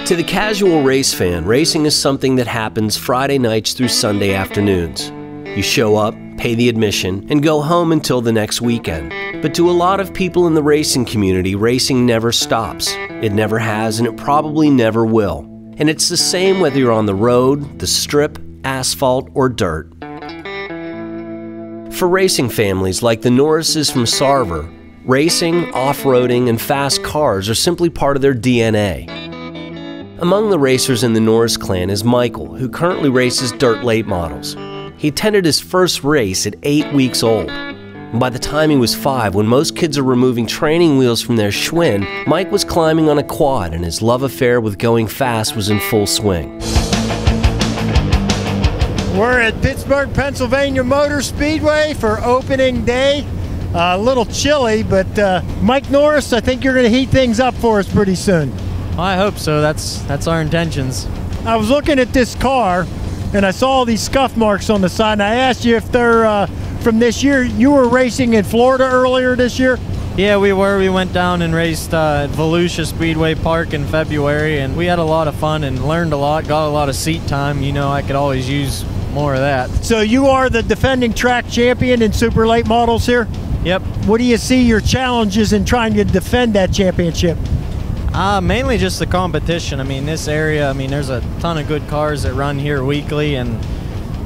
To the casual race fan, racing is something that happens Friday nights through Sunday afternoons. You show up, pay the admission, and go home until the next weekend. But to a lot of people in the racing community, racing never stops. It never has, and it probably never will. And it's the same whether you're on the road, the strip, asphalt, or dirt. For racing families like the Norrises from Sarver, racing, off-roading, and fast cars are simply part of their DNA. Among the racers in the Norris clan is Michael, who currently races dirt late models. He attended his first race at 8 weeks old. By the time he was 5, when most kids are removing training wheels from their Schwinn, Mike was climbing on a quad and his love affair with going fast was in full swing. We're at Pittsburgh, Pennsylvania Motor Speedway for opening day. A little chilly, but Mike Norris, I think you're going to heat things up for us pretty soon. I hope so. That's our intentions. I was looking at this car and I saw all these scuff marks on the side, and I asked you if they're from this year. You were racing in Florida earlier this year? Yeah, we were. We went down and raced at Volusia Speedway Park in February, and we had a lot of fun and learned a lot, got a lot of seat time. You know, I could always use more of that. So you are the defending track champion in super late models here? Yep. What do you see your challenges in trying to defend that championship? Mainly just the competition. I mean, this area, there's a ton of good cars that run here weekly, and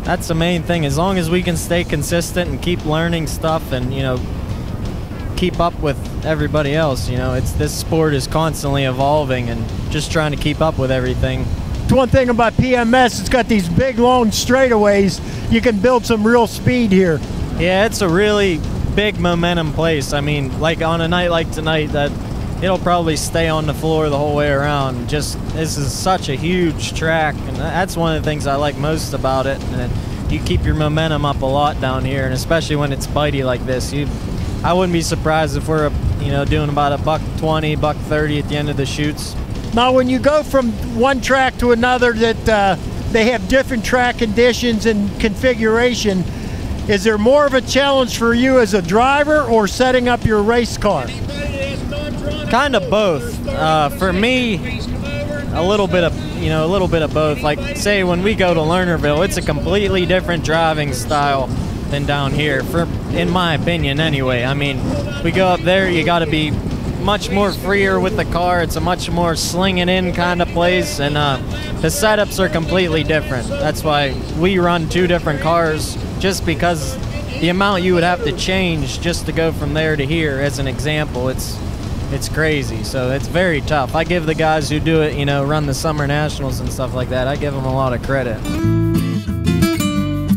that's the main thing. As long as we can stay consistent and keep learning stuff and, you know, keep up with everybody else, you know, this sport is constantly evolving and just trying to keep up with everything. One thing about PMS, it's got these big, long straightaways. You can build some real speed here. Yeah, it's a really big momentum place. I mean, like on a night like tonight, that it'll probably stay on the floor the whole way around. Just, this is such a huge track, and that's one of the things I like most about it. And you keep your momentum up a lot down here, and especially when it's bitey like this. I wouldn't be surprised if we're, you know, doing about $120, $130 at the end of the chutes. Now, when you go from one track to another, that they have different track conditions and configuration, is there more of a challenge for you as a driver or setting up your race car? Kind of both. For me, a little bit of both. Like, say when we go to Lernerville, it's a completely different driving style than down here, in my opinion anyway. I mean, we go up there, you got to be much more freer with the car. It's a much more slinging in kind of place, and the setups are completely different. That's why we run 2 different cars, just because the amount you would have to change just to go from there to here, as an example, it's crazy. So it's very tough. I give the guys who do it, you know, run the summer nationals and stuff like that, I give them a lot of credit.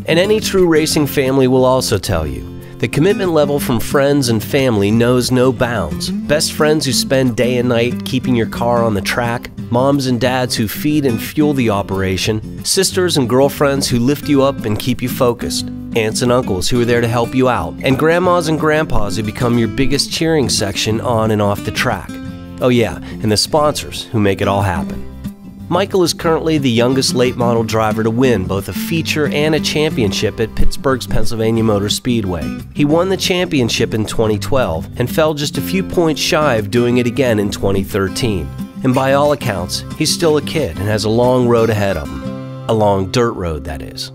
And any true racing family will also tell you, the commitment level from friends and family knows no bounds. Best friends who spend day and night keeping your car on the track, moms and dads who feed and fuel the operation, sisters and girlfriends who lift you up and keep you focused, aunts and uncles who are there to help you out, and grandmas and grandpas who become your biggest cheering section on and off the track. Oh yeah, and the sponsors who make it all happen. Michael is currently the youngest late model driver to win both a feature and a championship at Pittsburgh's Pennsylvania Motor Speedway. He won the championship in 2012 and fell just a few points shy of doing it again in 2013. And by all accounts, he's still a kid and has a long road ahead of him. A long dirt road, that is.